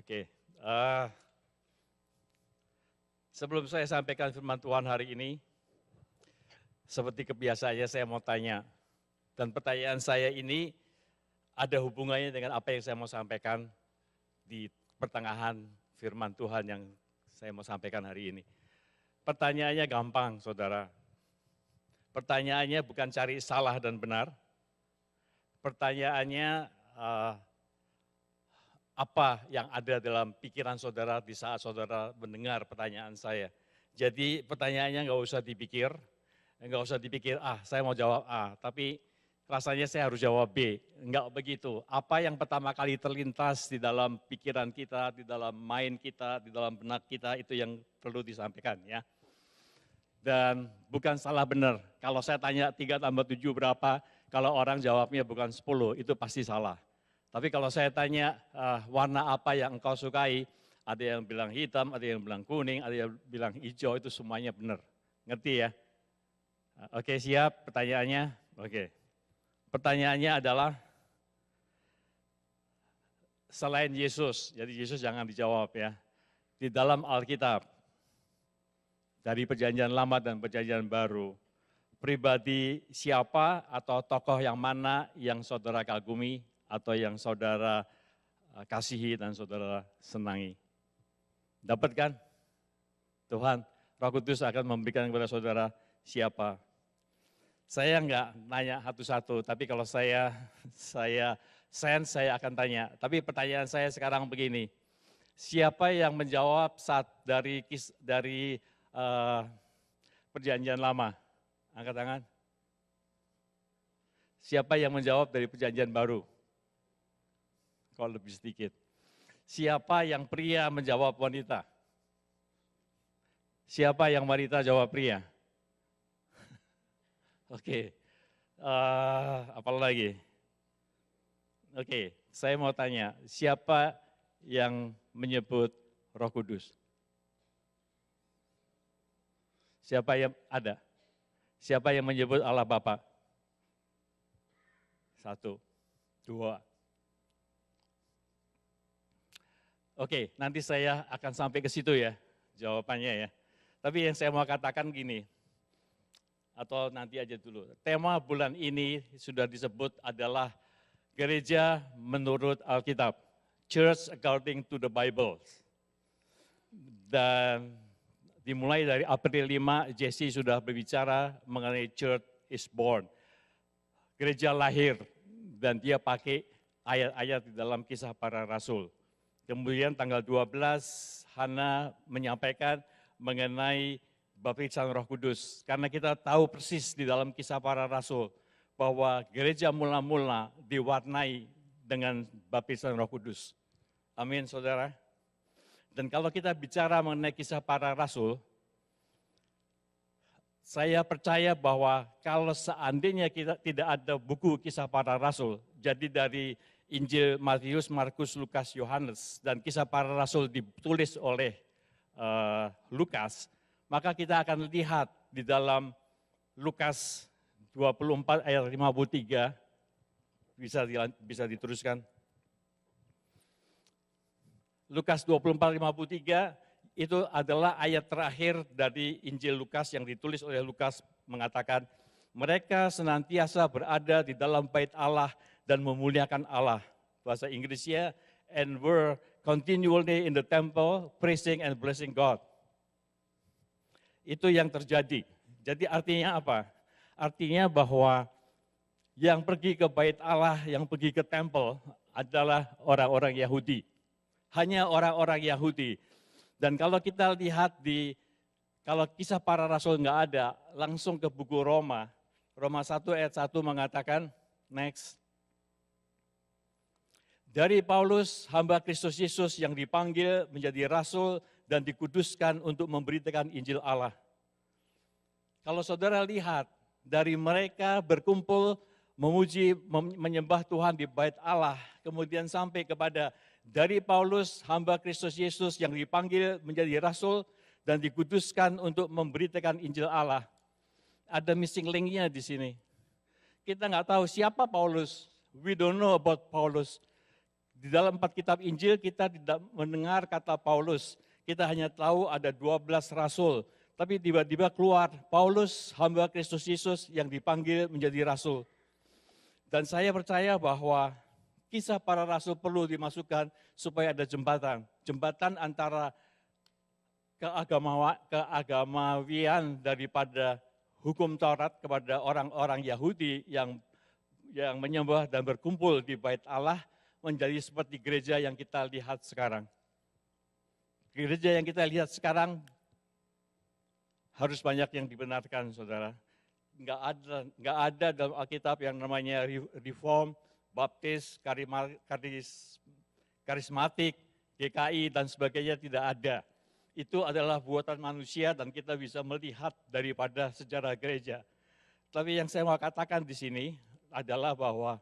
Oke, sebelum saya sampaikan firman Tuhan hari ini, seperti kebiasaannya saya mau tanya, dan pertanyaan saya ini ada hubungannya dengan apa yang saya mau sampaikan di pertengahan firman Tuhan yang saya mau sampaikan hari ini. Pertanyaannya gampang, saudara. Pertanyaannya bukan cari salah dan benar. Pertanyaannya apa yang ada dalam pikiran saudara di saat saudara mendengar pertanyaan saya. Jadi pertanyaannya nggak usah dipikir, saya mau jawab A, tapi rasanya saya harus jawab B. Enggak begitu. Apa yang pertama kali terlintas di dalam pikiran kita, di dalam mind kita, di dalam benak kita, itu yang perlu disampaikan ya. Dan bukan salah benar. Kalau saya tanya 3 tambah 7 berapa, kalau orang jawabnya bukan 10, itu pasti salah. Tapi kalau saya tanya warna apa yang engkau sukai, ada yang bilang hitam, ada yang bilang kuning, ada yang bilang hijau, itu semuanya benar. Ngerti ya? Oke, siap pertanyaannya? Oke. Pertanyaannya adalah, selain Yesus, jadi Yesus jangan dijawab ya. Di dalam Alkitab, dari Perjanjian Lama dan Perjanjian Baru, pribadi siapa atau tokoh yang mana yang saudara kagumi atau yang saudara kasihi dan saudara senangi? Dapat kan? Tuhan, Roh Kudus akan memberikan kepada saudara siapa. Saya enggak nanya satu-satu, tapi kalau saya akan tanya. Tapi pertanyaan saya sekarang begini, siapa yang menjawab saat dari Perjanjian Lama? Angkat tangan. Siapa yang menjawab dari Perjanjian Baru? Kalau lebih sedikit. Siapa yang pria menjawab wanita? Siapa yang wanita jawab pria? Oke, apa lagi? Oke, saya mau tanya, siapa yang menyebut Roh Kudus? Siapa yang ada? Siapa yang menyebut Allah Bapa? 1, 2. Oke, nanti saya akan sampai ke situ ya, jawabannya ya. Tapi yang saya mau katakan gini, atau nanti aja dulu. Tema bulan ini sudah disebut adalah Gereja menurut Alkitab, Church according to the Bible. Dan dimulai dari April 5, Jesse sudah berbicara mengenai Church is born. Gereja lahir, dan dia pakai ayat-ayat di dalam Kisah Para Rasul. Kemudian tanggal 12, Hana menyampaikan mengenai baptisan Roh Kudus. Karena kita tahu persis di dalam Kisah Para Rasul, bahwa gereja mula-mula diwarnai dengan baptisan Roh Kudus. Amin, saudara. Dan kalau kita bicara mengenai Kisah Para Rasul, saya percaya bahwa kalau seandainya kita tidak ada buku Kisah Para Rasul, jadi dari Injil Matius, Markus, Lukas, Yohanes, dan Kisah Para Rasul ditulis oleh Lukas, maka kita akan lihat di dalam Lukas 24 ayat 53, bisa diteruskan. Lukas 24, 53, itu adalah ayat terakhir dari Injil Lukas yang ditulis oleh Lukas, mengatakan, mereka senantiasa berada di dalam bait Allah dan memuliakan Allah. Bahasa Inggrisnya, and were continually in the temple praising and blessing God. Itu yang terjadi. Jadi artinya apa? Artinya bahwa yang pergi ke bait Allah, yang pergi ke temple adalah orang-orang Yahudi. Hanya orang-orang Yahudi. Dan kalau kita lihat kalau Kisah Para Rasul nggak ada, langsung ke buku Roma. Roma 1 ayat 1 mengatakan, next. Dari Paulus, hamba Kristus Yesus yang dipanggil menjadi rasul dan dikuduskan untuk memberitakan Injil Allah. Kalau saudara lihat, dari mereka berkumpul memuji, menyembah Tuhan di bait Allah, kemudian sampai kepada dari Paulus, hamba Kristus Yesus yang dipanggil menjadi rasul dan dikuduskan untuk memberitakan Injil Allah. Ada missing link-nya di sini. Kita nggak tahu siapa Paulus. We don't know about Paulus. Di dalam 4 kitab Injil kita tidak mendengar kata Paulus. Kita hanya tahu ada 12 rasul. Tapi tiba-tiba keluar Paulus, hamba Kristus Yesus yang dipanggil menjadi rasul. Dan saya percaya bahwa kisah para rasul perlu dimasukkan supaya ada jembatan. Jembatan antara keagamawian daripada hukum Taurat kepada orang-orang Yahudi yang menyembah dan berkumpul di Bait Allah menjadi seperti gereja yang kita lihat sekarang. Gereja yang kita lihat sekarang harus banyak yang dibenarkan, saudara. Nggak ada dalam Alkitab yang namanya reform, baptis, karismatik, GKI dan sebagainya, tidak ada. Itu adalah buatan manusia dan kita bisa melihat daripada sejarah gereja. Tapi yang saya mau katakan di sini adalah bahwa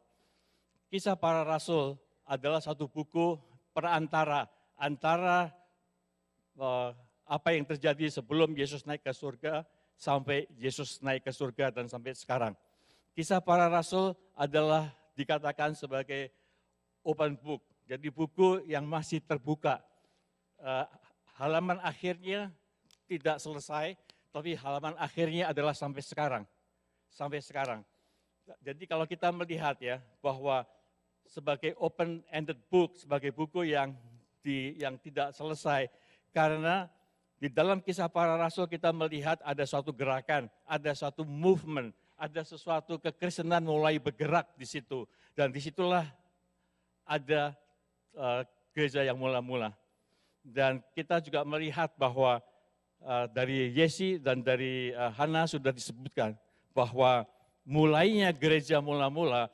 kisah para rasul adalah satu buku perantara antara apa yang terjadi sebelum Yesus naik ke surga sampai Yesus naik ke surga dan sampai sekarang. Kisah para rasul adalah dikatakan sebagai open book, jadi buku yang masih terbuka. Halaman akhirnya tidak selesai, tapi halaman akhirnya adalah sampai sekarang. Sampai sekarang. Jadi kalau kita melihat ya bahwa sebagai open-ended book, sebagai buku yang tidak selesai, karena di dalam kisah para rasul kita melihat ada suatu gerakan, ada suatu movement, ada sesuatu kekristenan mulai bergerak di situ. Dan disitulah ada gereja yang mula-mula. Dan kita juga melihat bahwa dari Yesi dan dari Hana sudah disebutkan bahwa mulainya gereja mula-mula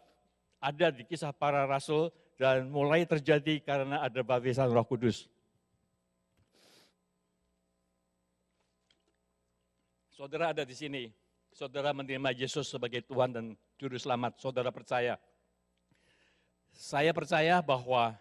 ada di kisah para rasul dan mulai terjadi karena ada baptisan Roh Kudus. Saudara ada di sini, saudara menerima Yesus sebagai Tuhan dan Juru Selamat, saudara percaya. Saya percaya bahwa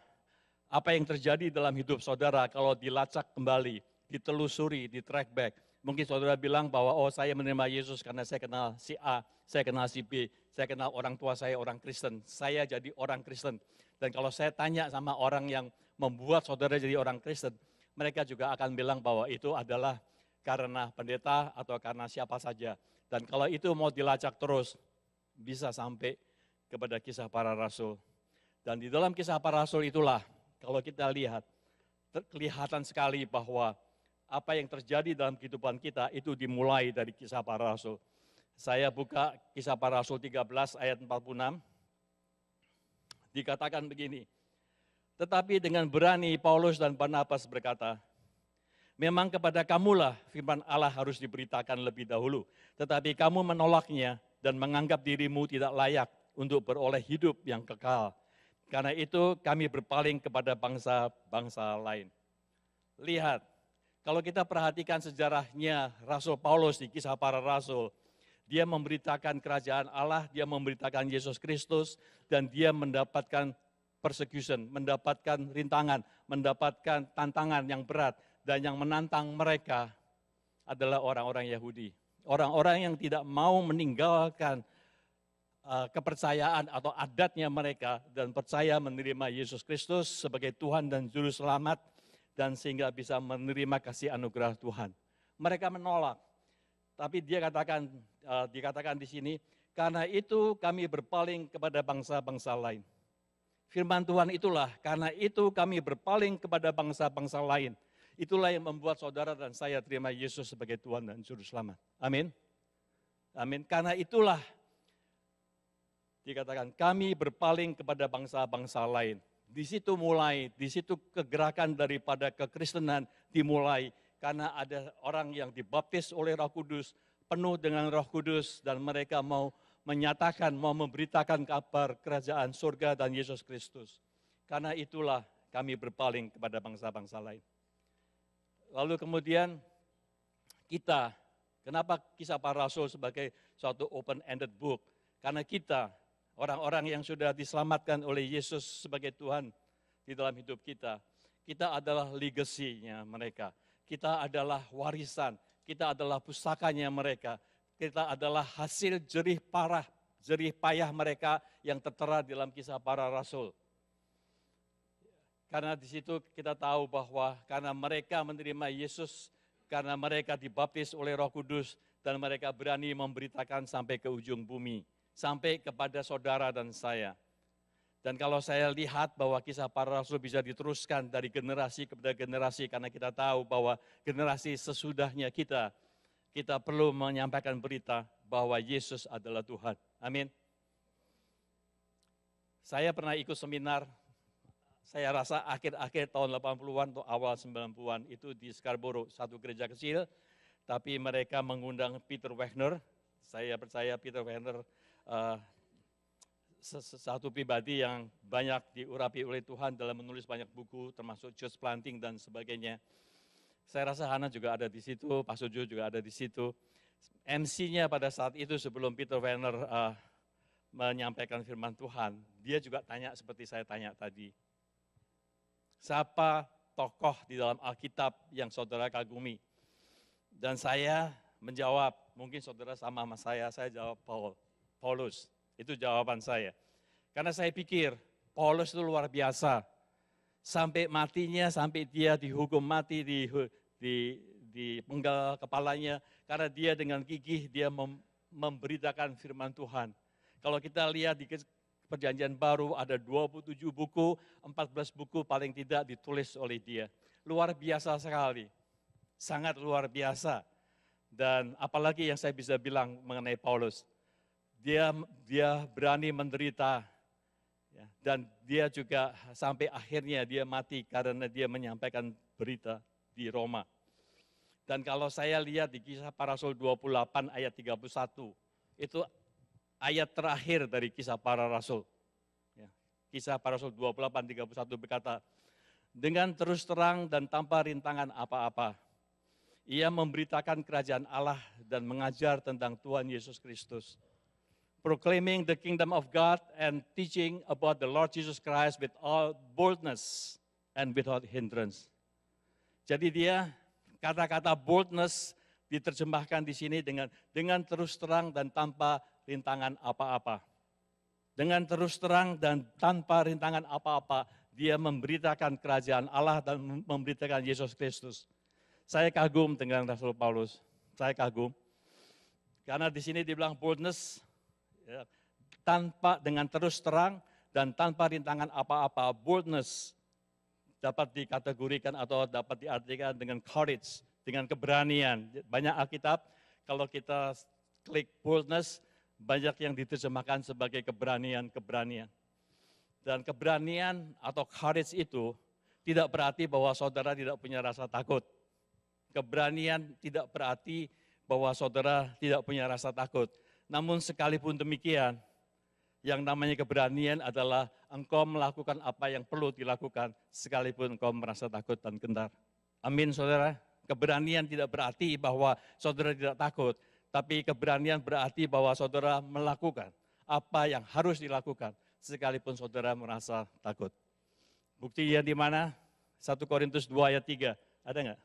apa yang terjadi dalam hidup saudara kalau dilacak kembali, ditelusuri, di track back. Mungkin saudara bilang bahwa saya menerima Yesus karena saya kenal si A, saya kenal si B, saya kenal orang tua saya orang Kristen, saya jadi orang Kristen. Dan kalau saya tanya sama orang yang membuat saudara jadi orang Kristen, mereka juga akan bilang bahwa itu adalah karena pendeta atau karena siapa saja. Dan kalau itu mau dilacak terus, bisa sampai kepada kisah para rasul. Dan di dalam kisah para rasul itulah, kalau kita lihat, kelihatan sekali bahwa apa yang terjadi dalam kehidupan kita itu dimulai dari kisah para rasul. Saya buka kisah para rasul 13 ayat 46, dikatakan begini, tetapi dengan berani Paulus dan Barnabas berkata, memang kepada kamulah firman Allah harus diberitakan lebih dahulu, tetapi kamu menolaknya dan menganggap dirimu tidak layak untuk beroleh hidup yang kekal. Karena itu kami berpaling kepada bangsa-bangsa lain. Lihat, kalau kita perhatikan sejarahnya Rasul Paulus di kisah para rasul, dia memberitakan kerajaan Allah, dia memberitakan Yesus Kristus, dan dia mendapatkan persecution, mendapatkan rintangan, mendapatkan tantangan yang berat. Dan yang menantang mereka adalah orang-orang Yahudi. Orang-orang yang tidak mau meninggalkan kepercayaan atau adatnya mereka dan percaya menerima Yesus Kristus sebagai Tuhan dan Juru Selamat dan sehingga bisa menerima kasih anugerah Tuhan. Mereka menolak. Tapi dikatakan di sini, karena itu kami berpaling kepada bangsa-bangsa lain. Firman Tuhan itulah, karena itu kami berpaling kepada bangsa-bangsa lain. Itulah yang membuat saudara dan saya terima Yesus sebagai Tuhan dan Juru Selamat. Amin. Amin. Karena itulah dikatakan kami berpaling kepada bangsa-bangsa lain. Di situ mulai, di situ kegerakan daripada kekristenan dimulai. Karena ada orang yang dibaptis oleh Roh Kudus, penuh dengan Roh Kudus dan mereka mau menyatakan, mau memberitakan kabar kerajaan surga dan Yesus Kristus. Karena itulah kami berpaling kepada bangsa-bangsa lain. Lalu kemudian kita, kenapa kisah para rasul sebagai suatu open-ended book? Karena kita, orang-orang yang sudah diselamatkan oleh Yesus sebagai Tuhan di dalam hidup kita, kita adalah legacy-nya mereka. Kita adalah warisan, kita adalah pusakanya mereka. Kita adalah hasil jerih payah mereka yang tertera dalam kisah para rasul. Karena di situ kita tahu bahwa karena mereka menerima Yesus, karena mereka dibaptis oleh Roh Kudus, dan mereka berani memberitakan sampai ke ujung bumi, sampai kepada saudara dan saya. Dan kalau saya lihat bahwa kisah para rasul bisa diteruskan dari generasi kepada generasi, karena kita tahu bahwa generasi sesudahnya kita perlu menyampaikan berita bahwa Yesus adalah Tuhan. Amin. Saya pernah ikut seminar, saya rasa akhir-akhir tahun 80-an atau awal 90-an itu di Scarborough, satu gereja kecil, tapi mereka mengundang Peter Wagner. Saya percaya Peter Wagner satu pribadi yang banyak diurapi oleh Tuhan dalam menulis banyak buku, termasuk Church Planting dan sebagainya. Saya rasa Hana juga ada di situ, Pak Sujo juga ada di situ. MC-nya pada saat itu sebelum Peter Wagner menyampaikan firman Tuhan, dia juga tanya seperti saya tanya tadi. Siapa tokoh di dalam Alkitab yang saudara kagumi? Dan saya menjawab, mungkin saudara sama saya jawab Paulus. Itu jawaban saya. Karena saya pikir Paulus itu luar biasa. Sampai matinya, sampai dia dihukum mati, di penggal kepalanya. Karena dia dengan gigih, dia memberitakan firman Tuhan. Kalau kita lihat di Perjanjian Baru ada 27 buku, 14 buku paling tidak ditulis oleh dia. Luar biasa sekali, sangat luar biasa. Dan apalagi yang saya bisa bilang mengenai Paulus, dia berani menderita, ya, dan dia juga sampai akhirnya dia mati karena dia menyampaikan berita di Roma. Dan kalau saya lihat di Kisah Para Rasul 28 ayat 31, itu ayat terakhir dari Kisah Para Rasul. Ya, Kisah Para Rasul 28, 31 berkata, dengan terus terang dan tanpa rintangan apa-apa, ia memberitakan kerajaan Allah dan mengajar tentang Tuhan Yesus Kristus. Proclaiming the kingdom of God and teaching about the Lord Jesus Christ with all boldness and without hindrance. Jadi dia, kata-kata boldness diterjemahkan di sini dengan terus terang dan tanpa rintangan apa-apa. Dengan terus terang dan tanpa rintangan apa-apa, dia memberitakan kerajaan Allah dan memberitakan Yesus Kristus. Saya kagum dengan Rasul Paulus, saya kagum. Karena di sini dibilang boldness, ya, dengan terus terang dan tanpa rintangan apa-apa. Boldness dapat dikategorikan atau dapat diartikan dengan courage, dengan keberanian. Banyak Alkitab, kalau kita klik boldness, banyak yang diterjemahkan sebagai keberanian. Dan keberanian atau courage itu tidak berarti bahwa saudara tidak punya rasa takut. Keberanian tidak berarti bahwa saudara tidak punya rasa takut. Namun sekalipun demikian, yang namanya keberanian adalah engkau melakukan apa yang perlu dilakukan sekalipun engkau merasa takut dan gentar. Amin saudara. Keberanian tidak berarti bahwa saudara tidak takut, tapi keberanian berarti bahwa saudara melakukan apa yang harus dilakukan sekalipun saudara merasa takut. Buktinya di mana? 1 Korintus 2 ayat 3, ada enggak?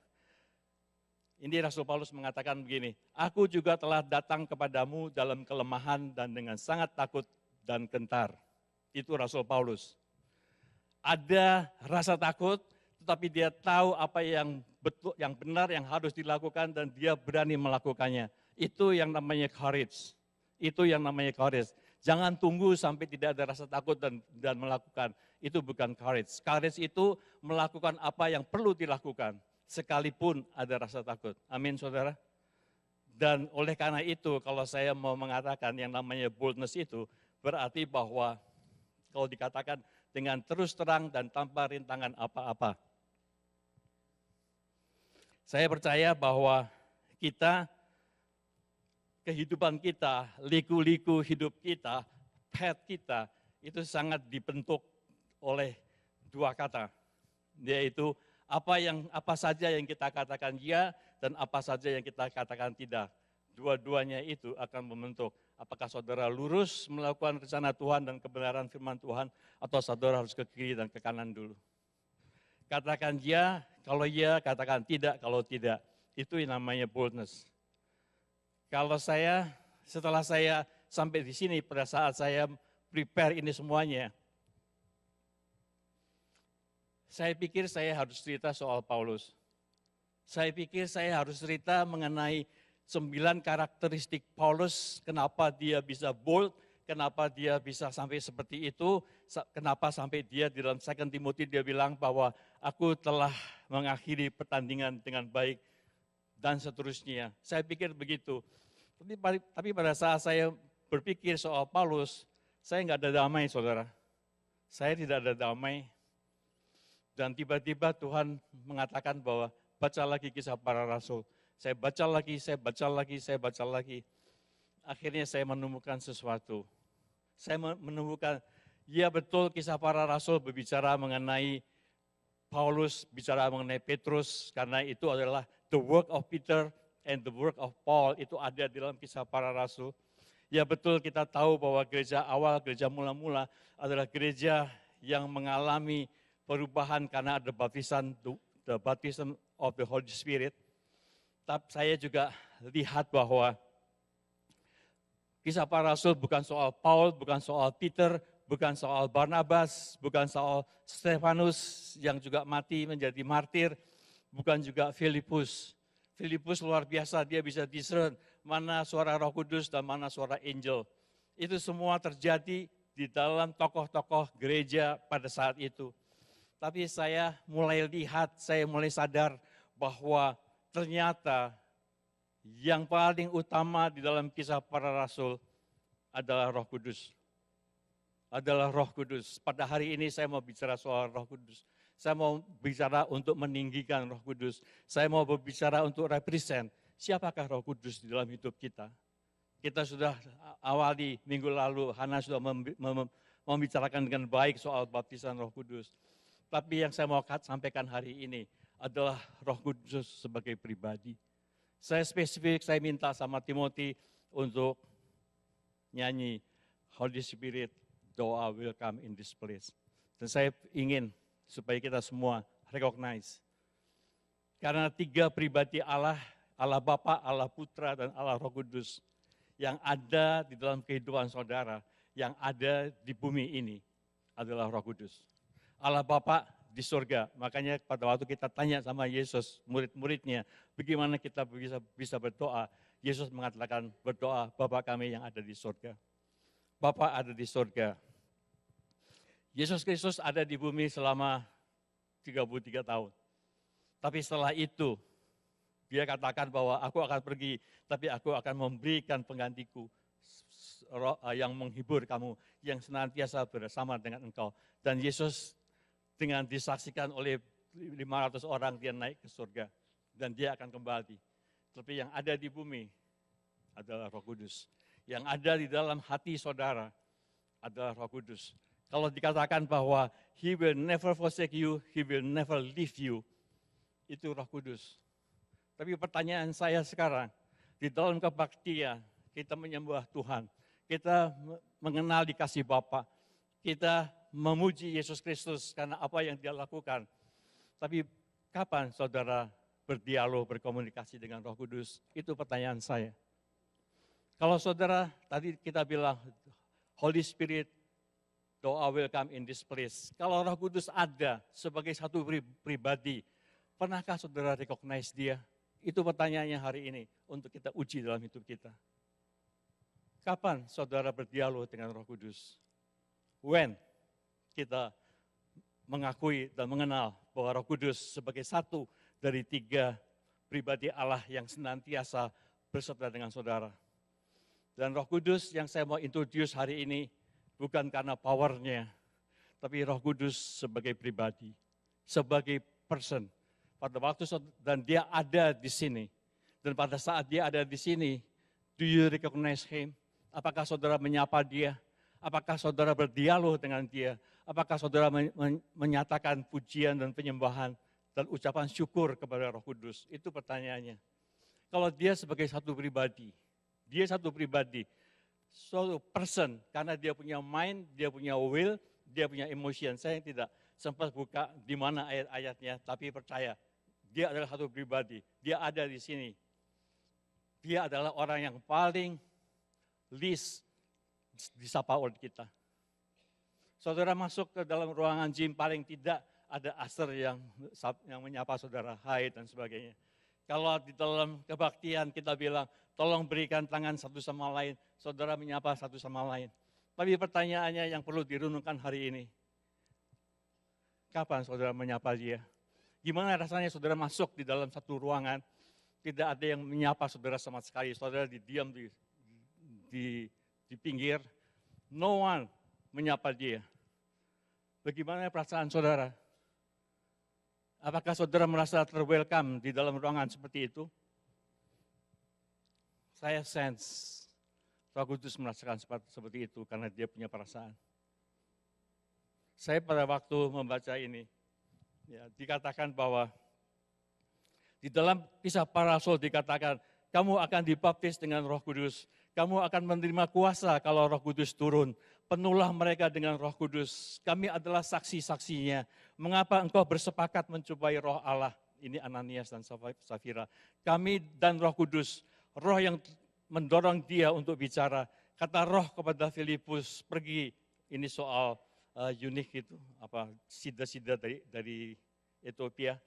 Ini Rasul Paulus mengatakan begini, aku juga telah datang kepadamu dalam kelemahan dan dengan sangat takut dan gentar. Itu Rasul Paulus. Ada rasa takut, tetapi dia tahu apa yang betul, yang benar, yang harus dilakukan dan dia berani melakukannya. Itu yang namanya courage. Itu yang namanya courage. Jangan tunggu sampai tidak ada rasa takut dan melakukan. Itu bukan courage. Courage itu melakukan apa yang perlu dilakukan, sekalipun ada rasa takut. Amin saudara. Dan oleh karena itu kalau saya mau mengatakan yang namanya boldness itu berarti bahwa kalau dikatakan dengan terus terang dan tanpa rintangan apa-apa. Saya percaya bahwa kehidupan kita, liku-liku hidup kita, path kita itu sangat dibentuk oleh dua kata, yaitu apa saja yang kita katakan ya dan apa saja yang kita katakan tidak. Dua-duanya itu akan membentuk apakah saudara lurus melakukan rencana Tuhan dan kebenaran firman Tuhan atau saudara harus ke kiri dan ke kanan dulu. Katakan ya, kalau ya, katakan tidak, kalau tidak. Itu yang namanya boldness. Kalau setelah saya sampai di sini pada saat saya prepare ini semuanya, Saya pikir saya harus cerita soal Paulus. Saya pikir saya harus cerita mengenai 9 karakteristik Paulus, kenapa dia bisa bold, kenapa dia bisa sampai seperti itu, kenapa sampai dia di dalam 2 Timothy dia bilang bahwa aku telah mengakhiri pertandingan dengan baik dan seterusnya. Saya pikir begitu. Tapi pada saat saya berpikir soal Paulus, saya nggak ada damai, saudara. Saya tidak ada damai. Dan tiba-tiba Tuhan mengatakan bahwa baca lagi Kisah Para Rasul. Saya baca lagi, saya baca lagi, saya baca lagi. Akhirnya saya menemukan sesuatu. Saya menemukan, ya betul Kisah Para Rasul berbicara mengenai Paulus, bicara mengenai Petrus, karena itu adalah the work of Peter and the work of Paul, itu ada di dalam Kisah Para Rasul. Ya betul kita tahu bahwa gereja awal, gereja mula-mula adalah gereja yang mengalami perubahan karena ada baptisan, the baptism of the Holy Spirit. Tapi saya juga lihat bahwa Kisah Para Rasul bukan soal Paul, bukan soal Peter, bukan soal Barnabas, bukan soal Stefanus yang juga mati menjadi martir, bukan juga Filipus. Filipus luar biasa, dia bisa discern mana suara Roh Kudus dan mana suara angel. Itu semua terjadi di dalam tokoh-tokoh gereja pada saat itu. Tapi saya mulai lihat, saya mulai sadar bahwa ternyata yang paling utama di dalam Kisah Para Rasul adalah Roh Kudus. Adalah Roh Kudus. Pada hari ini saya mau bicara soal Roh Kudus. Saya mau bicara untuk meninggikan Roh Kudus. Saya mau berbicara untuk represent siapakah Roh Kudus di dalam hidup kita. Kita sudah awali minggu lalu, Hana sudah membicarakan dengan baik soal baptisan Roh Kudus. Tapi yang saya mau sampaikan hari ini adalah Roh Kudus sebagai pribadi. Saya spesifik, saya minta sama Timothy untuk nyanyi Holy Spirit, doa will come in this place. Dan saya ingin supaya kita semua recognize. Karena 3 pribadi Allah, Allah Bapa, Allah Putra, dan Allah Roh Kudus yang ada di dalam kehidupan saudara, yang ada di bumi ini adalah Roh Kudus. Allah Bapa di surga, makanya pada waktu kita tanya sama Yesus, murid-muridnya, bagaimana kita bisa berdoa, Yesus mengatakan berdoa, Bapa kami yang ada di surga. Bapa ada di surga. Yesus Kristus ada di bumi selama 33 tahun. Tapi setelah itu, dia katakan bahwa aku akan pergi, tapi aku akan memberikan penggantiku yang menghibur kamu, yang senantiasa bersama dengan engkau. Dan Yesus dengan disaksikan oleh 500 orang, dia naik ke surga. Dan dia akan kembali. Tapi yang ada di bumi adalah Roh Kudus. Yang ada di dalam hati saudara adalah Roh Kudus. Kalau dikatakan bahwa He will never forsake you, He will never leave you, itu Roh Kudus. Tapi pertanyaan saya sekarang, di dalam kebaktian, kita menyembah Tuhan, kita mengenal dikasih Bapa, kita memuji Yesus Kristus karena apa yang dia lakukan. Tapi kapan saudara berdialog, berkomunikasi dengan Roh Kudus? Itu pertanyaan saya. Kalau saudara, tadi kita bilang, Holy Spirit, doa will come in this place. Kalau Roh Kudus ada sebagai satu pribadi, pernahkah saudara recognize dia? Itu pertanyaannya hari ini untuk kita uji dalam hidup kita. Kapan saudara berdialog dengan Roh Kudus? When kita mengakui dan mengenal bahwa Roh Kudus sebagai satu dari 3 pribadi Allah yang senantiasa beserta dengan saudara. Dan Roh Kudus yang saya mau introduce hari ini bukan karena powernya, tapi Roh Kudus sebagai pribadi, sebagai person. Pada waktu dan dia ada di sini. Dan pada saat dia ada di sini, do you recognize him? Apakah saudara menyapa dia? Apakah saudara berdialog dengan dia? Apakah saudara menyatakan pujian dan penyembahan dan ucapan syukur kepada Roh Kudus? Itu pertanyaannya. Kalau dia sebagai satu pribadi, suatu person, karena dia punya mind, dia punya will, dia punya emotion. Saya tidak sempat buka di mana ayat-ayatnya, tapi percaya, dia adalah satu pribadi, dia ada di sini. Dia adalah orang yang paling least disapa oleh kita. Saudara masuk ke dalam ruangan gym, paling tidak ada aser yang menyapa saudara, hai dan sebagainya. Kalau di dalam kebaktian kita bilang, tolong berikan tangan satu sama lain, saudara menyapa satu sama lain. Tapi pertanyaannya yang perlu direnungkan hari ini, kapan saudara menyapa dia? Gimana rasanya saudara masuk di dalam satu ruangan, tidak ada yang menyapa saudara sama sekali, saudara diam di pinggir, no one menyapa dia. Bagaimana perasaan saudara? Apakah saudara merasa terwelcome di dalam ruangan seperti itu? Saya sense Roh Kudus merasakan seperti itu karena dia punya perasaan. Saya pada waktu membaca ini, ya, dikatakan bahwa di dalam Kisah Para Rasul dikatakan, kamu akan dibaptis dengan Roh Kudus, kamu akan menerima kuasa kalau Roh Kudus turun. Penuhlah mereka dengan Roh Kudus. Kami adalah saksi-saksinya. Mengapa engkau bersepakat mencobai Roh Allah? Ini Ananias dan Safira. Kami dan Roh Kudus, Roh yang mendorong dia untuk bicara. Kata Roh kepada Filipus, pergi. Ini soal unik itu, sida-sida dari Ethiopia.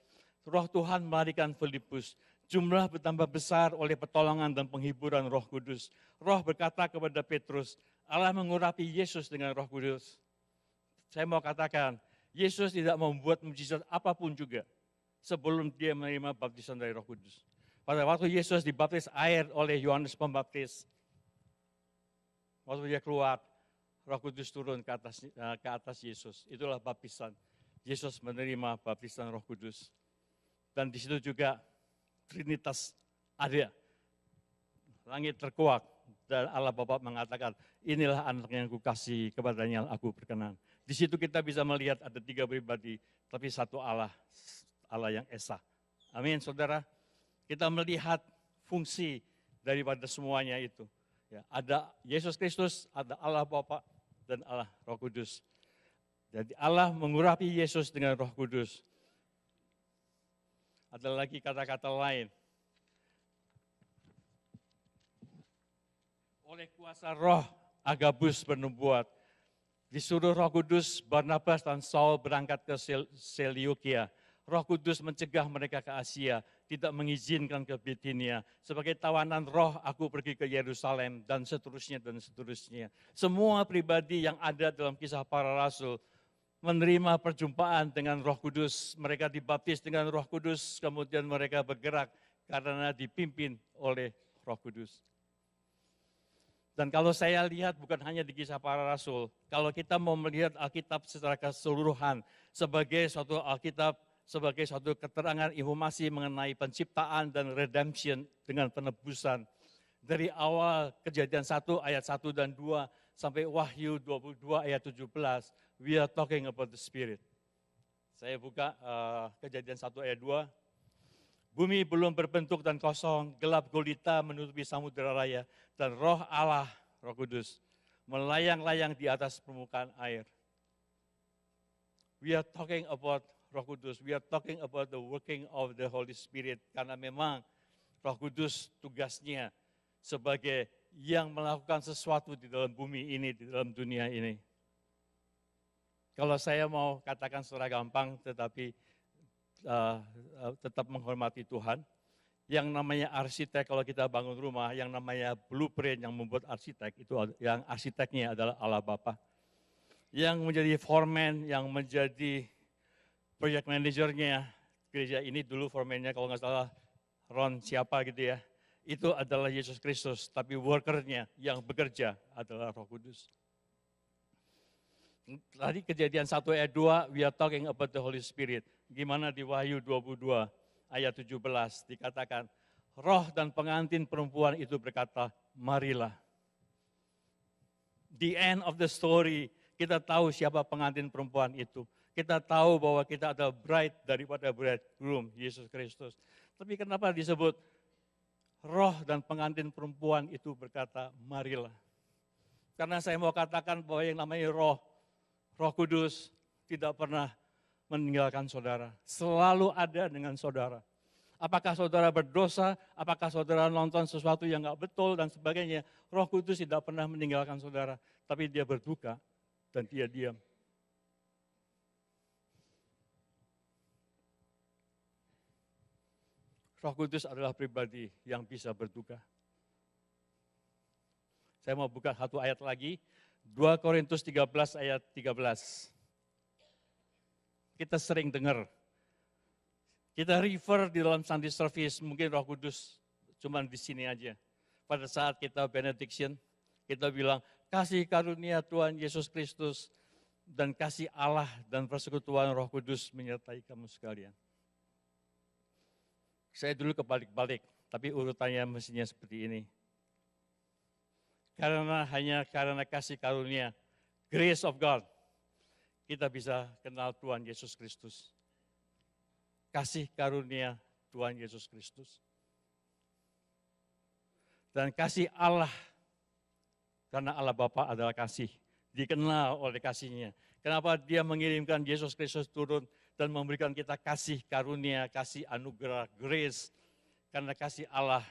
Roh Tuhan melarikan Filipus. Jumlah bertambah besar oleh pertolongan dan penghiburan Roh Kudus. Roh berkata kepada Petrus, Allah mengurapi Yesus dengan Roh Kudus. Saya mau katakan, Yesus tidak membuat mujizat apapun juga sebelum dia menerima baptisan dari Roh Kudus. Pada waktu Yesus dibaptis air oleh Yohanes Pembaptis, waktu dia keluar, Roh Kudus turun ke atas Yesus. Itulah baptisan. Yesus menerima baptisan Roh Kudus. Dan di situ juga Trinitas ada. Langit terkuak dan Allah Bapa mengatakan, inilah anak yang kukasihi, kepadanya aku berkenan. Di situ kita bisa melihat ada 3 pribadi, tapi satu Allah, Allah yang esa. Amin, saudara. Kita melihat fungsi daripada semuanya itu. Ya, ada Yesus Kristus, ada Allah Bapa dan Allah Roh Kudus. Jadi Allah mengurapi Yesus dengan Roh Kudus. Ada lagi kata-kata lain. Oleh kuasa Roh, Agabus bernubuat. Disuruh Roh Kudus, Barnabas dan Saul berangkat ke Seleukia. Roh Kudus mencegah mereka ke Asia, tidak mengizinkan ke Bitinia. Sebagai tawanan roh, aku pergi ke Yerusalem, dan seterusnya, dan seterusnya. Semua pribadi yang ada dalam Kisah Para Rasul menerima perjumpaan dengan Roh Kudus. Mereka dibaptis dengan Roh Kudus, kemudian mereka bergerak karena dipimpin oleh Roh Kudus. Dan kalau saya lihat bukan hanya di Kisah Para Rasul, kalau kita mau melihat Alkitab secara keseluruhan sebagai suatu Alkitab, sebagai suatu keterangan informasi mengenai penciptaan dan redemption dengan penebusan. Dari awal Kejadian 1 ayat 1 dan 2 sampai Wahyu 22 ayat 17, we are talking about the Spirit. Saya buka Kejadian 1 ayat 2. Bumi belum berbentuk dan kosong, gelap gulita menutupi samudera raya, dan roh Allah, Roh Kudus, melayang-layang di atas permukaan air. We are talking about Roh Kudus, we are talking about the working of the Holy Spirit, karena memang Roh Kudus tugasnya sebagai yang melakukan sesuatu di dalam bumi ini, di dalam dunia ini. Kalau saya mau katakan secara gampang, tetapi tetap menghormati Tuhan. Yang namanya arsitek, kalau kita bangun rumah, yang namanya blueprint yang membuat arsitek, itu yang arsiteknya adalah Allah Bapa. Yang menjadi foreman, yang menjadi project manajernya, gereja ini dulu foreman-nya kalau nggak salah Ron siapa gitu ya, itu adalah Yesus Kristus, tapi worker-nya yang bekerja adalah Roh Kudus. Tadi Kejadian 1 ayat 2, we are talking about the Holy Spirit. Gimana di Wahyu 22 ayat 17 dikatakan, roh dan pengantin perempuan itu berkata, marilah. The end of the story, kita tahu siapa pengantin perempuan itu. Kita tahu bahwa kita ada bride daripada bridegroom, Yesus Kristus. Tapi kenapa disebut roh dan pengantin perempuan itu berkata, marilah. Karena saya mau katakan bahwa yang namanya Roh Kudus tidak pernah meninggalkan saudara. Selalu ada dengan saudara. Apakah saudara berdosa, apakah saudara nonton sesuatu yang enggak betul dan sebagainya, Roh Kudus tidak pernah meninggalkan saudara. Tapi dia berduka dan dia diam. Roh Kudus adalah pribadi yang bisa berduka. Saya mau buka satu ayat lagi, 2 Korintus 13 ayat 13. Kita sering dengar, kita refer di dalam Sunday service, mungkin Roh Kudus cuma di sini aja. Pada saat kita benediction, kita bilang, kasih karunia Tuhan Yesus Kristus dan kasih Allah dan persekutuan Roh Kudus menyertai kamu sekalian. Saya dulu kebalik-balik, tapi urutannya mestinya seperti ini. Karena kasih karunia, grace of God, kita bisa kenal Tuhan Yesus Kristus. Kasih karunia Tuhan Yesus Kristus. Dan kasih Allah, karena Allah Bapa adalah kasih, dikenal oleh kasihnya. Kenapa Dia mengirimkan Yesus Kristus turun dan memberikan kita kasih karunia, kasih anugerah, grace. Karena kasih Allah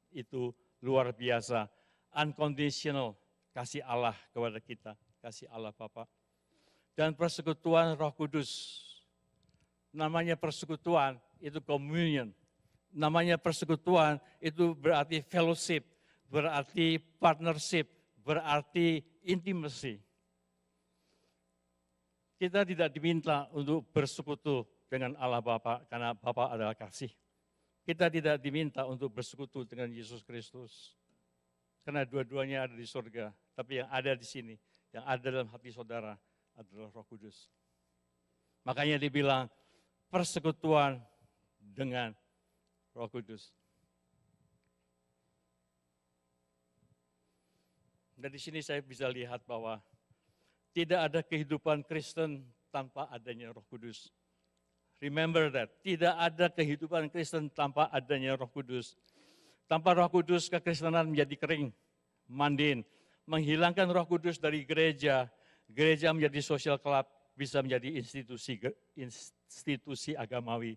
itu luar biasa. Unconditional kasih Allah kepada kita, kasih Allah Bapa. Dan persekutuan Roh Kudus, namanya persekutuan itu communion, namanya persekutuan itu berarti fellowship, berarti partnership, berarti intimacy. Kita tidak diminta untuk bersekutu dengan Allah Bapa karena Bapa adalah kasih. Kita tidak diminta untuk bersekutu dengan Yesus Kristus. Karena dua-duanya ada di surga, tapi yang ada di sini, yang ada dalam hati saudara adalah Roh Kudus. Makanya dibilang persekutuan dengan Roh Kudus. Dan di sini saya bisa lihat bahwa tidak ada kehidupan Kristen tanpa adanya Roh Kudus. Remember that, tidak ada kehidupan Kristen tanpa adanya Roh Kudus. Tanpa Roh Kudus, kekristenan menjadi kering, mandin. Menghilangkan Roh Kudus dari gereja, gereja menjadi social club, bisa menjadi institusi agamawi.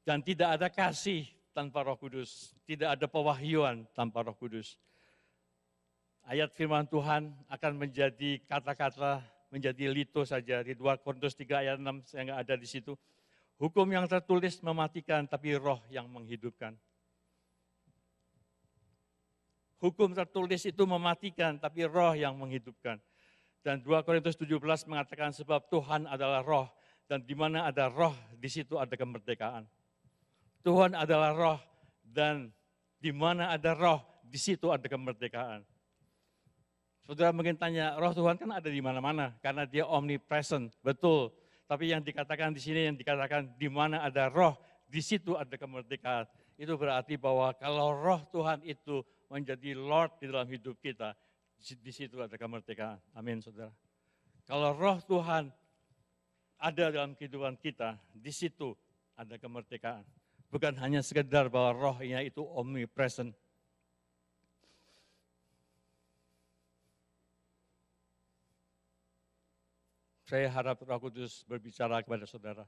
Dan tidak ada kasih tanpa Roh Kudus, tidak ada pewahyuan tanpa Roh Kudus. Ayat firman Tuhan akan menjadi kata-kata, menjadi lito saja. Di 2 Korintus 3 ayat 6, saya nggak ada di situ. Hukum yang tertulis mematikan, tapi roh yang menghidupkan. Hukum tertulis itu mematikan, tapi roh yang menghidupkan. Dan 2 Korintus 17 mengatakan sebab Tuhan adalah roh, dan di mana ada roh, di situ ada kemerdekaan. Tuhan adalah roh, dan di mana ada roh, di situ ada kemerdekaan. Saudara mungkin tanya, roh Tuhan kan ada di mana-mana, karena Dia omnipresent, betul. Tapi yang dikatakan di sini, yang dikatakan di mana ada roh, di situ ada kemerdekaan. Itu berarti bahwa kalau roh Tuhan itu menjadi Lord di dalam hidup kita, di situ ada kemerdekaan. Amin, saudara. Kalau roh Tuhan ada dalam kehidupan kita, di situ ada kemerdekaan. Bukan hanya sekedar bahwa rohnya itu omnipresent. Saya harap Roh Kudus berbicara kepada saudara.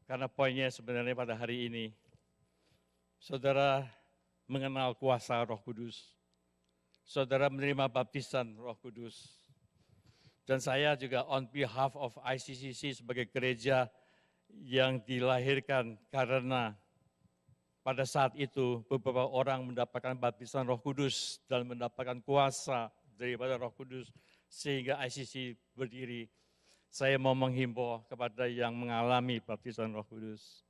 Karena poinnya sebenarnya pada hari ini, saudara mengenal kuasa Roh Kudus. Saudara menerima baptisan Roh Kudus. Dan saya juga on behalf of ICCC sebagai gereja yang dilahirkan karena pada saat itu beberapa orang mendapatkan baptisan Roh Kudus dan mendapatkan kuasa daripada Roh Kudus sehingga ICC berdiri. Saya mau menghimbau kepada yang mengalami baptisan Roh Kudus.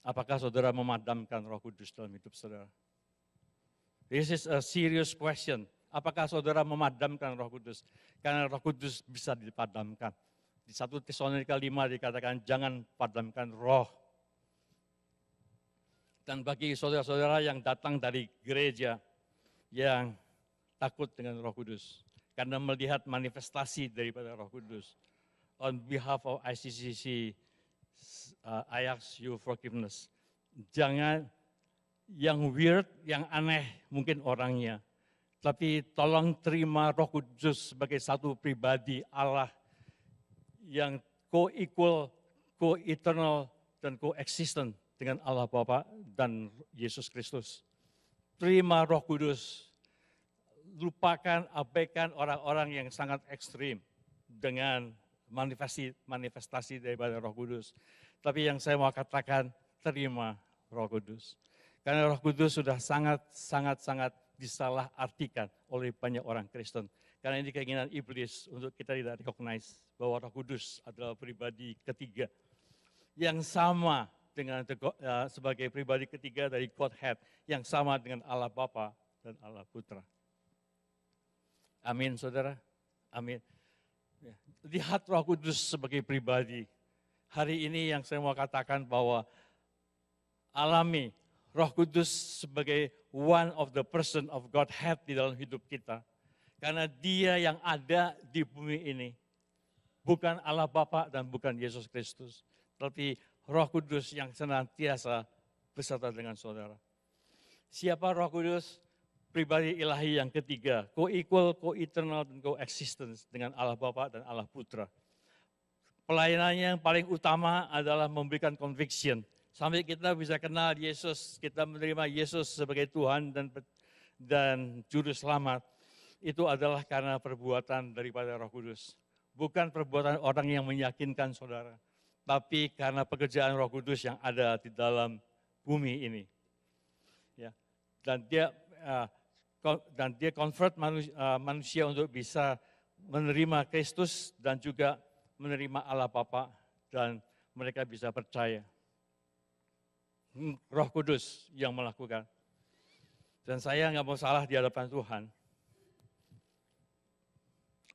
Apakah saudara memadamkan Roh Kudus dalam hidup saudara? This is a serious question. Apakah saudara memadamkan Roh Kudus? Karena Roh Kudus bisa dipadamkan. Di 1 Tesalonika 5 dikatakan jangan padamkan roh. Dan bagi saudara-saudara yang datang dari gereja yang takut dengan Roh Kudus, karena melihat manifestasi daripada Roh Kudus, on behalf of ICCC, I ask you forgiveness. Jangan yang weird, yang aneh mungkin orangnya, tapi tolong terima Roh Kudus sebagai satu pribadi Allah yang co-equal, co-eternal, dan co-existent dengan Allah Bapa dan Yesus Kristus. Terima Roh Kudus. Lupakan, abaikan orang-orang yang sangat ekstrim dengan manifestasi daripada Roh Kudus. Tapi yang saya mau katakan, terima Roh Kudus. Karena Roh Kudus sudah sangat disalahartikan oleh banyak orang Kristen. Karena ini keinginan iblis untuk kita tidak recognize bahwa Roh Kudus adalah pribadi ketiga yang sama dengan sebagai pribadi ketiga dari Godhead, yang sama dengan Allah Bapa dan Allah Putra. Amin, saudara. Amin. Lihat Roh Kudus sebagai pribadi. Hari ini yang saya mau katakan bahwa alami Roh Kudus sebagai one of the person of Godhead di dalam hidup kita. Karena dia yang ada di bumi ini. Bukan Allah Bapa dan bukan Yesus Kristus. Tapi Roh Kudus yang senantiasa beserta dengan saudara. Siapa Roh Kudus? Pribadi ilahi yang ketiga. Co-equal, co-eternal, dan co-existence dengan Allah Bapa dan Allah Putra. Pelayanannya yang paling utama adalah memberikan conviction. Sampai kita bisa kenal Yesus, kita menerima Yesus sebagai Tuhan dan Juru Selamat, itu adalah karena perbuatan daripada Roh Kudus. Bukan perbuatan orang yang meyakinkan saudara, tapi karena pekerjaan Roh Kudus yang ada di dalam bumi ini. Ya. Dan dia convert manusia untuk bisa menerima Kristus dan juga menerima Allah Bapa, dan mereka bisa percaya. Roh Kudus yang melakukan. Dan saya nggak mau salah di hadapan Tuhan.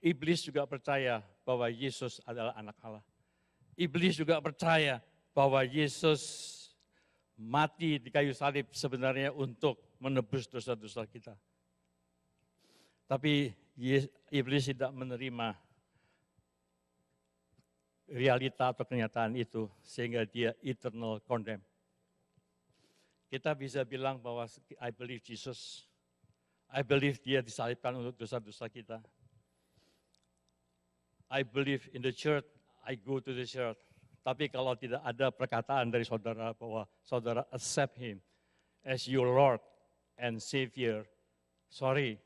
Iblis juga percaya bahwa Yesus adalah anak Allah. Iblis juga percaya bahwa Yesus mati di kayu salib sebenarnya untuk menebus dosa-dosa kita. Tapi iblis tidak menerima realita atau kenyataan itu sehingga dia eternal condemn. Kita bisa bilang bahwa I believe Jesus. I believe dia disalibkan untuk dosa-dosa kita. I believe in the church, I go to the church. Tapi kalau tidak ada perkataan dari saudara bahwa saudara accept him as your Lord and Savior, sorry,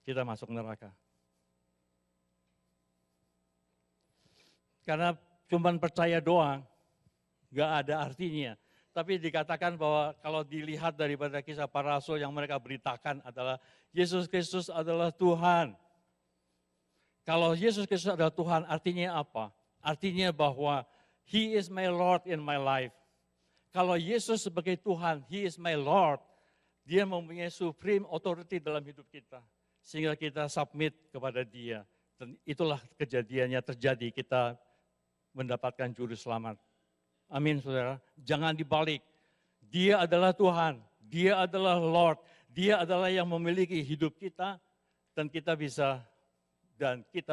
kita masuk neraka. Karena cuma percaya doang, nggak ada artinya. Tapi dikatakan bahwa kalau dilihat daripada kisah para rasul yang mereka beritakan adalah Yesus Kristus adalah Tuhan. Kalau Yesus Kristus adalah Tuhan, artinya apa? Artinya bahwa He is my Lord in my life. Kalau Yesus sebagai Tuhan, He is my Lord, Dia mempunyai supreme authority dalam hidup kita. Sehingga kita submit kepada Dia. Dan itulah kejadiannya terjadi, kita mendapatkan juru selamat. Amin, saudara. Jangan dibalik. Dia adalah Tuhan, Dia adalah Lord, Dia adalah yang memiliki hidup kita, dan kita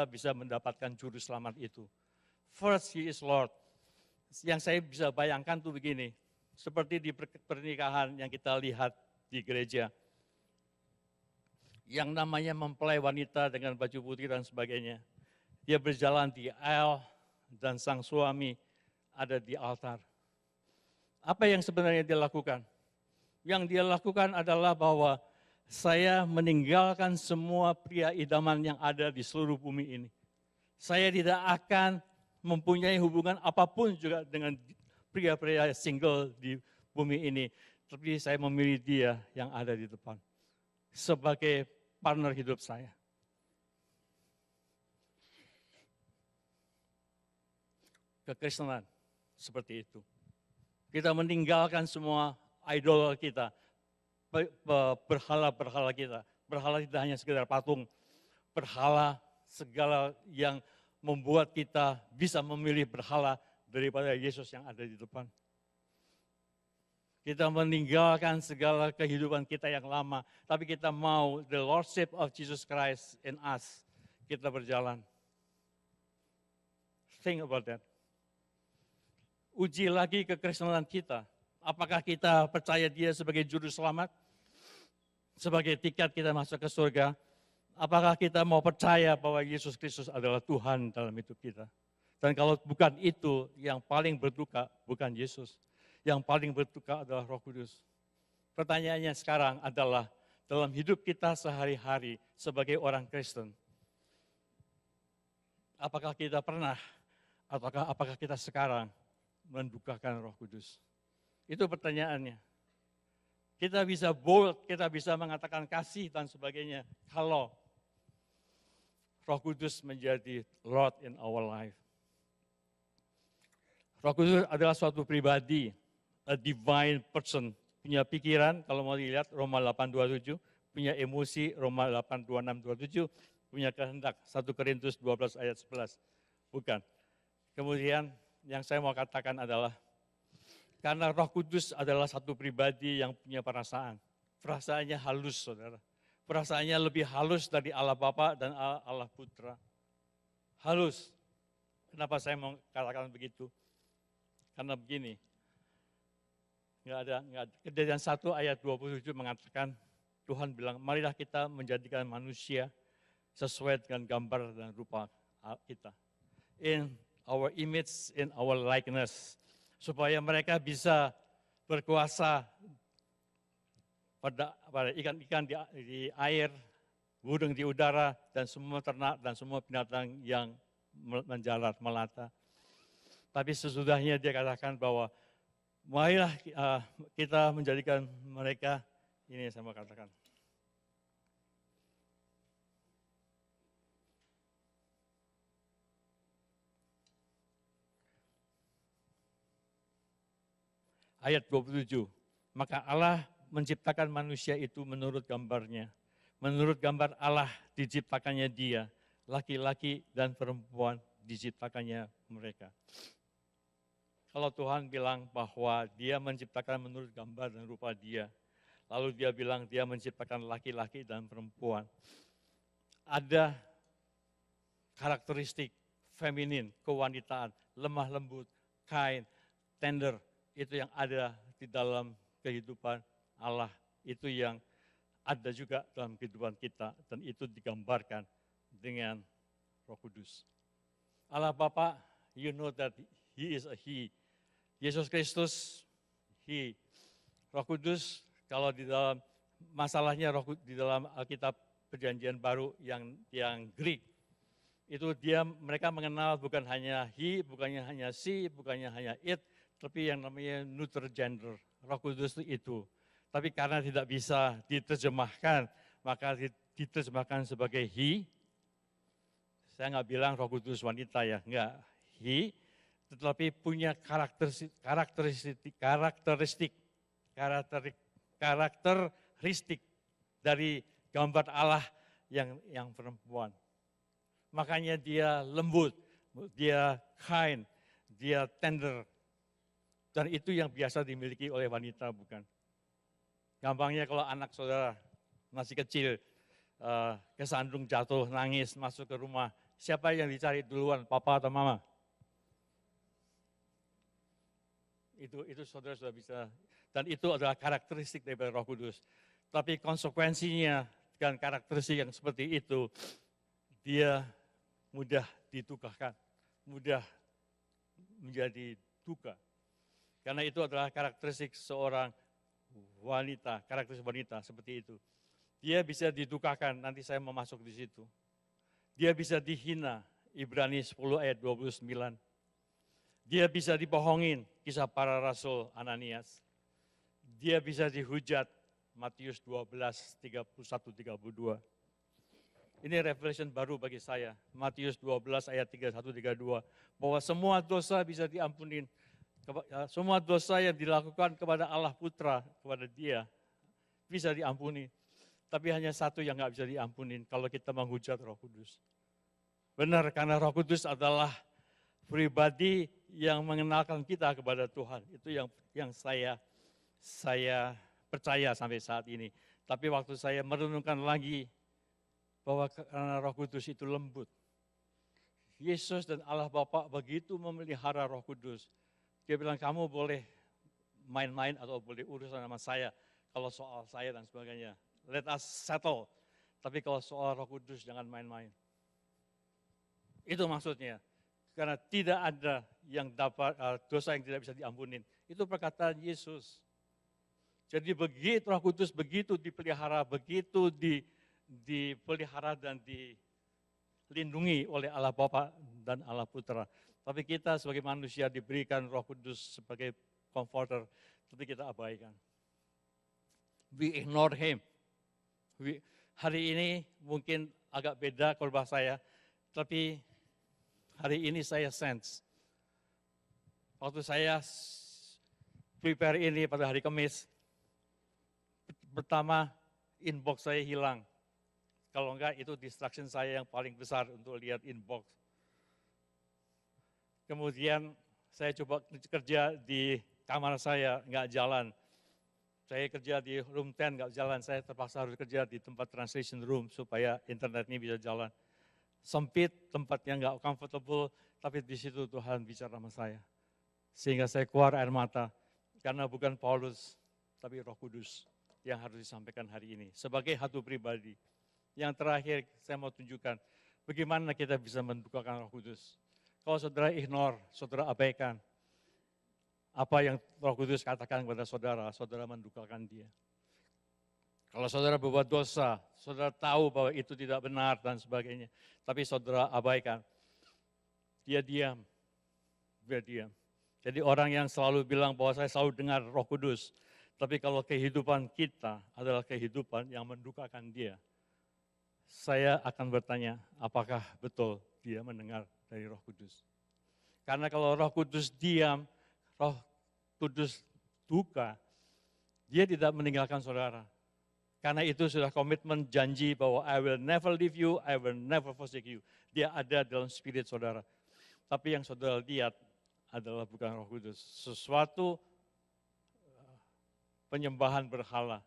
bisa mendapatkan juru selamat itu. First, He is Lord. Yang saya bisa bayangkan tuh begini, seperti di pernikahan yang kita lihat di gereja. Yang namanya mempelai wanita dengan baju putih dan sebagainya. Dia berjalan di aisle dan sang suami ada di altar. Apa yang sebenarnya dia lakukan? Yang dia lakukan adalah bahwa saya meninggalkan semua pria idaman yang ada di seluruh bumi ini. Saya tidak akan mempunyai hubungan apapun juga dengan pria-pria single di bumi ini. Tapi saya memilih dia yang ada di depan sebagai partner hidup saya. Kekristenan seperti itu. Kita meninggalkan semua idol kita, berhala-berhala kita. Berhala tidak hanya sekedar patung, berhala segala yang membuat kita bisa memilih berhala daripada Yesus yang ada di depan. Kita meninggalkan segala kehidupan kita yang lama, tapi kita mau the Lordship of Jesus Christ in us. Kita berjalan. Think about that. Uji lagi kekristenan kita. Apakah kita percaya Dia sebagai juru selamat? Sebagai tiket kita masuk ke surga? Apakah kita mau percaya bahwa Yesus Kristus adalah Tuhan dalam hidup kita? Dan kalau bukan itu, yang paling berduka bukan Yesus. Yang paling berduka adalah Roh Kudus. Pertanyaannya sekarang adalah, dalam hidup kita sehari-hari sebagai orang Kristen, apakah kita pernah, apakah kita sekarang mendukakan Roh Kudus? Itu pertanyaannya. Kita bisa bold, kita bisa mengatakan kasih dan sebagainya. Kalau Roh Kudus menjadi Lord in our life. Roh Kudus adalah suatu pribadi, a divine person. Punya pikiran, kalau mau dilihat Roma 8:27, punya emosi Roma 8:26-27, punya kehendak 1 Korintus 12 ayat 11. Bukan. Kemudian yang saya mau katakan adalah, karena Roh Kudus adalah satu pribadi yang punya perasaan. Perasaannya halus, saudara. Perasaannya lebih halus dari Allah Bapa dan Allah Putra. Halus. Kenapa saya mau katakan begitu? Karena begini, nggak ada. Kejadian 1 ayat 27 mengatakan, Tuhan bilang, marilah kita menjadikan manusia sesuai dengan gambar dan rupa kita. In our image, in our likeness. Supaya mereka bisa berkuasa pada ikan-ikan di air, burung di udara, dan semua ternak dan semua binatang yang menjalar, melata. Tapi sesudahnya dia katakan bahwa marilah kita menjadikan mereka, ini yang saya mau katakan. Ayat 27, maka Allah menciptakan manusia itu menurut gambarnya. Menurut gambar Allah diciptakannya dia, laki-laki dan perempuan diciptakannya mereka. Kalau Tuhan bilang bahwa dia menciptakan menurut gambar dan rupa dia, lalu dia bilang dia menciptakan laki-laki dan perempuan. Ada karakteristik feminin, kewanitaan, lemah lembut, kind, tender, itu yang ada di dalam kehidupan Allah. Itu yang ada juga dalam kehidupan kita, dan itu digambarkan dengan Roh Kudus. Allah Bapa, you know that He is a He. Yesus Kristus, He. Roh Kudus, kalau di dalam masalahnya di dalam Alkitab Perjanjian Baru yang Greek, itu mereka mengenal bukan hanya He, bukannya hanya she, bukannya hanya it, tapi yang namanya neutral gender. Roh Kudus itu. Tapi karena tidak bisa diterjemahkan, maka diterjemahkan sebagai He. Saya nggak bilang Roh Kudus wanita ya, enggak. He, tetapi punya karakteristik dari gambar Allah yang perempuan. Makanya dia lembut, dia kind, dia tender. Dan itu yang biasa dimiliki oleh wanita, bukan? Gampangnya kalau anak saudara masih kecil, kesandung jatuh, nangis, masuk ke rumah, siapa yang dicari duluan, papa atau mama? Itu saudara sudah bisa, dan itu adalah karakteristik dari Roh Kudus. Tapi konsekuensinya dengan karakteristik yang seperti itu, dia mudah ditukakan, mudah menjadi duka. Karena itu adalah karakteristik seorang wanita, karakteristik wanita seperti itu. Dia bisa didukakan, nanti saya mau masuk di situ. Dia bisa dihina, Ibrani 10 ayat 29. Dia bisa dibohongin, Kisah Para Rasul Ananias. Dia bisa dihujat, Matius 12, 31-32. Ini revelation baru bagi saya, Matius 12 ayat 31-32. Bahwa semua dosa bisa diampunin. Semua dosa yang dilakukan kepada Allah Putra, kepada dia, bisa diampuni. Tapi hanya satu yang nggak bisa diampunin, kalau kita menghujat Roh Kudus. Benar, karena Roh Kudus adalah pribadi yang mengenalkan kita kepada Tuhan. Itu yang saya percaya sampai saat ini. Tapi waktu saya merenungkan lagi, bahwa karena Roh Kudus itu lembut. Yesus dan Allah Bapa begitu memelihara Roh Kudus. Dia bilang, kamu boleh main-main atau boleh urusan sama saya, kalau soal saya dan sebagainya. Let us settle. Tapi kalau soal Roh Kudus, jangan main-main. Itu maksudnya. Karena tidak ada yang dapat dosa yang tidak bisa diampunin. Itu perkataan Yesus. Jadi begitu Roh Kudus begitu dipelihara, begitu dipelihara dan dilindungi oleh Allah Bapa dan Allah Putra. Tapi kita sebagai manusia diberikan Roh Kudus sebagai comforter, tapi kita abaikan. We ignore him. Hari ini mungkin agak beda khotbah saya, tapi hari ini saya sense. Waktu saya prepare ini pada hari Kamis, pertama inbox saya hilang. Kalau enggak itu distraction saya yang paling besar untuk lihat inbox. Kemudian saya coba kerja di kamar saya, enggak jalan. Saya kerja di room 10, enggak jalan. Saya terpaksa harus kerja di tempat translation room supaya internet ini bisa jalan. Sempit, tempatnya enggak comfortable, tapi di situ Tuhan bicara sama saya. Sehingga saya keluar air mata, karena bukan Paulus, tapi Roh Kudus yang harus disampaikan hari ini. Sebagai satu pribadi. Yang terakhir saya mau tunjukkan, bagaimana kita bisa mendukakan Roh Kudus. Kalau saudara ignore, saudara abaikan, apa yang Roh Kudus katakan kepada saudara, saudara mendukakan dia. Kalau saudara berbuat dosa, saudara tahu bahwa itu tidak benar dan sebagainya, tapi saudara abaikan, dia diam. Jadi orang yang selalu bilang bahwa saya selalu dengar Roh Kudus, tapi kalau kehidupan kita adalah kehidupan yang mendukakan dia, saya akan bertanya, apakah betul dia mendengar dari Roh Kudus? Karena kalau Roh Kudus diam, Roh Kudus duka, dia tidak meninggalkan saudara. Karena itu sudah komitmen janji bahwa I will never leave you, I will never forsake you. Dia ada dalam spirit saudara. Tapi yang saudara lihat adalah bukan Roh Kudus. Sesuatu penyembahan berhala.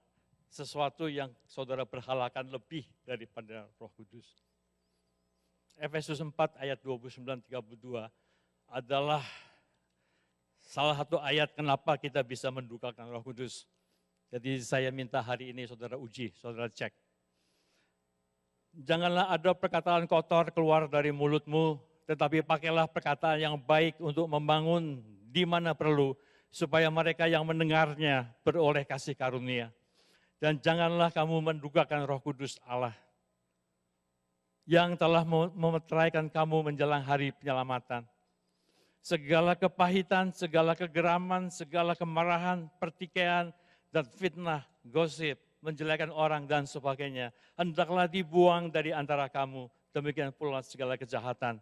Sesuatu yang saudara berhalakan lebih daripada Roh Kudus. Efesus 4 ayat 29-32 adalah salah satu ayat kenapa kita bisa mendukakan Roh Kudus. Jadi saya minta hari ini saudara uji, saudara cek. Janganlah ada perkataan kotor keluar dari mulutmu, tetapi pakailah perkataan yang baik untuk membangun di mana perlu, supaya mereka yang mendengarnya beroleh kasih karunia. Dan janganlah kamu mendukakan Roh Kudus Allah yang telah memeteraikan kamu menjelang hari penyelamatan. Segala kepahitan, segala kegeraman, segala kemarahan, pertikaian, dan fitnah, gosip, menjelekan orang dan sebagainya, hendaklah dibuang dari antara kamu, demikian pula segala kejahatan.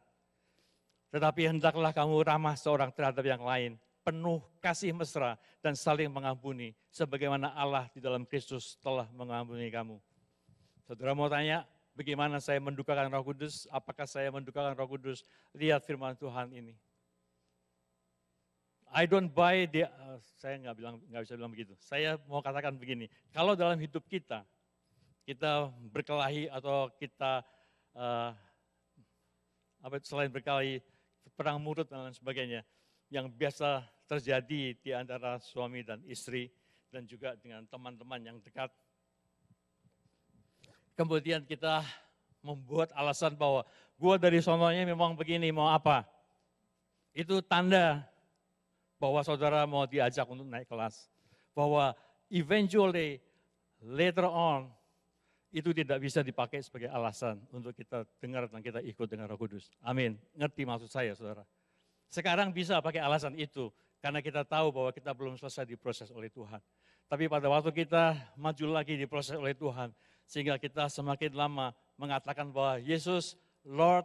Tetapi hendaklah kamu ramah seorang terhadap yang lain, penuh kasih mesra dan saling mengampuni, sebagaimana Allah di dalam Kristus telah mengampuni kamu. Saudara mau tanya, bagaimana saya mendukakan Roh Kudus? Apakah saya mendukakan Roh Kudus? Lihat firman Tuhan ini. I don't buy saya nggak bisa bilang begitu. Saya mau katakan begini, kalau dalam hidup kita berkelahi atau kita selain berkelahi, perang mulut dan lain sebagainya, yang biasa terjadi di antara suami dan istri dan juga dengan teman-teman yang dekat. Kemudian kita membuat alasan bahwa gua dari sononya memang begini, mau apa? Itu tanda bahwa saudara mau diajak untuk naik kelas. Bahwa eventually, later on, itu tidak bisa dipakai sebagai alasan untuk kita dengar dan kita ikut dengan Roh Kudus. Amin. Ngerti maksud saya, saudara? Sekarang bisa pakai alasan itu, karena kita tahu bahwa kita belum selesai diproses oleh Tuhan. Tapi pada waktu kita maju lagi diproses oleh Tuhan, sehingga kita semakin lama mengatakan bahwa Yesus, Lord,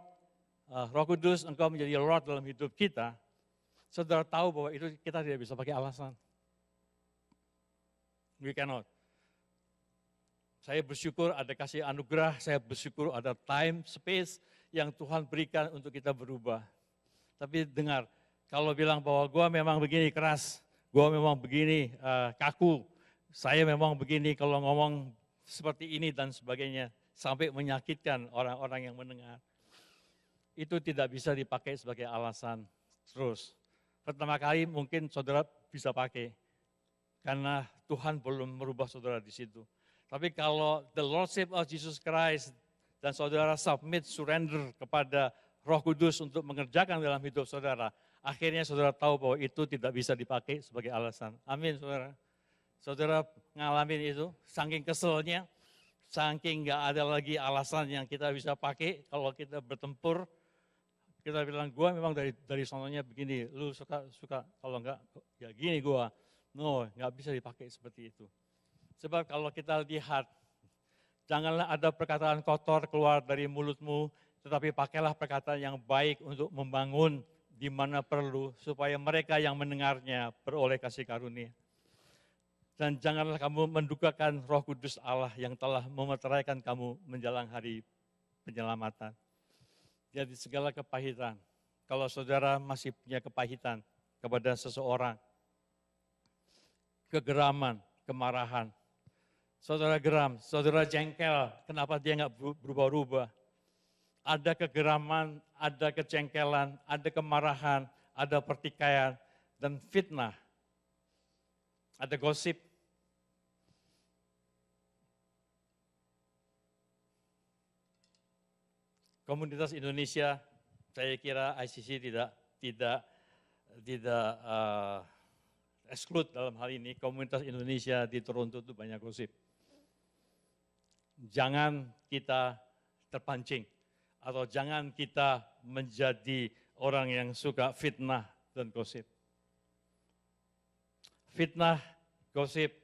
Roh Kudus, Engkau menjadi Lord dalam hidup kita, saudara tahu bahwa itu kita tidak bisa pakai alasan. We cannot. Saya bersyukur ada kasih anugerah, saya bersyukur ada time, space yang Tuhan berikan untuk kita berubah. Tapi dengar, kalau bilang bahwa gua memang begini keras, gua memang begini kaku, saya memang begini kalau ngomong seperti ini dan sebagainya, sampai menyakitkan orang-orang yang mendengar. Itu tidak bisa dipakai sebagai alasan terus. Pertama kali mungkin saudara bisa pakai, karena Tuhan belum merubah saudara di situ. Tapi kalau the Lordship of Jesus Christ dan saudara submit, surrender kepada Roh Kudus untuk mengerjakan dalam hidup saudara, akhirnya saudara tahu bahwa itu tidak bisa dipakai sebagai alasan. Amin, saudara. Saudara ngalamin itu, saking keselnya, saking nggak ada lagi alasan yang kita bisa pakai kalau kita bertempur, kita bilang gue memang dari sononya begini, lu suka kalau enggak ya gini gue. No, nggak bisa dipakai seperti itu. Sebab kalau kita lihat, janganlah ada perkataan kotor keluar dari mulutmu, tetapi pakailah perkataan yang baik untuk membangun di mana perlu, supaya mereka yang mendengarnya beroleh kasih karunia. Dan janganlah kamu mendukakan Roh Kudus Allah yang telah memeteraikan kamu menjelang hari penyelamatan. Jadi segala kepahitan, kalau saudara masih punya kepahitan kepada seseorang, kegeraman, kemarahan, saudara geram, saudara jengkel, kenapa dia nggak berubah-ubah? Ada kegeraman, ada kejengkelan, ada kemarahan, ada pertikaian, dan fitnah. Ada gosip. Komunitas Indonesia, saya kira ICC tidak exclude dalam hal ini. Komunitas Indonesia di Toronto itu banyak gosip. Jangan kita terpancing atau jangan kita menjadi orang yang suka fitnah dan gosip. Fitnah, gosip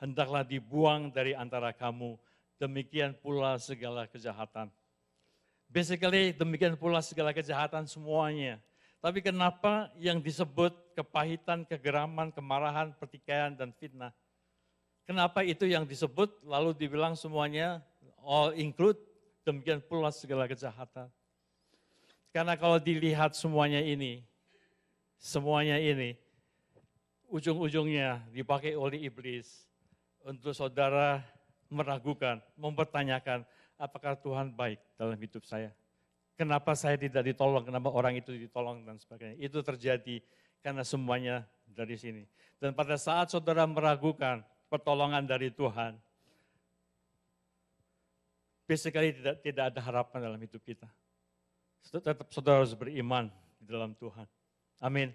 hendaklah dibuang dari antara kamu. Demikian pula segala kejahatan. Basically demikian pula segala kejahatan semuanya. Tapi kenapa yang disebut kepahitan, kegeraman, kemarahan, pertikaian, dan fitnah? Kenapa itu yang disebut lalu dibilang semuanya all include, demikian pula segala kejahatan? Karena kalau dilihat semuanya ini, ujung-ujungnya dipakai oleh iblis untuk saudara meragukan, mempertanyakan, apakah Tuhan baik dalam hidup saya? Kenapa saya tidak ditolong, kenapa orang itu ditolong dan sebagainya. Itu terjadi karena semuanya dari sini. Dan pada saat saudara meragukan pertolongan dari Tuhan, basically tidak ada harapan dalam hidup kita. Tetap saudara harus beriman di dalam Tuhan. Amin.